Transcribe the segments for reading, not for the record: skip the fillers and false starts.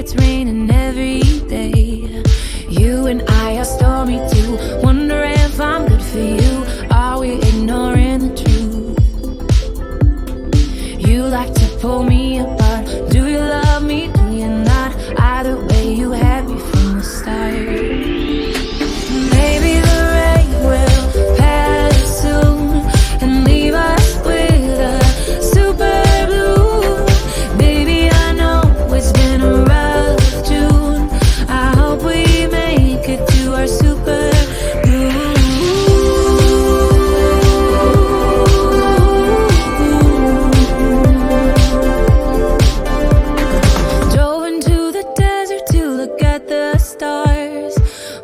it's raining every day. You and I are stormy too. Wonder if I'm good for you. Are we ignoring the truth? You like to pull me apart. Do you love me? Do you not? Either way, you had me from the start. Maybe the rain will pass soon and leave us with a super blue. Baby, I know it's been a rough June. I hope we make it to our super blue. Drove into the desert to look at the stars.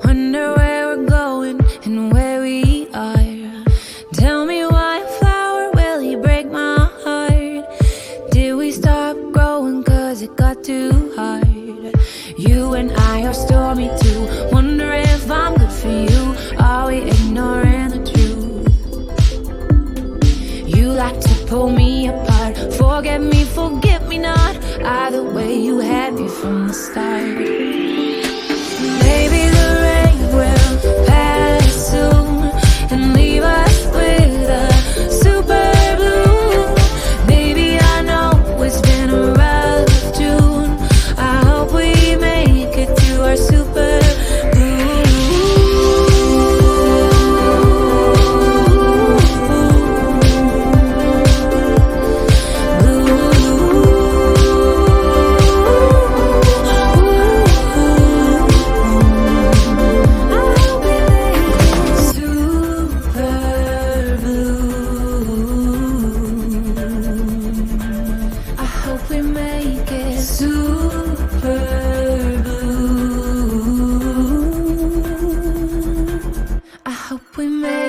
Wonder where we're going and where we are. Tell me why a flower, will he break my heart? Did we stop growing cause it got too hard? You and I are stormy too. Wonder if I'm good for you. Are we ignoring the truth? You like to pull me apart. Forget me, forget me not. Either way, you had me from the start. Maybe the rain will pass soon and leave us with a super blue. Baby, I know it's been a rough June. I hope we make it to our super blue. I hope we make it super blue. I hope we make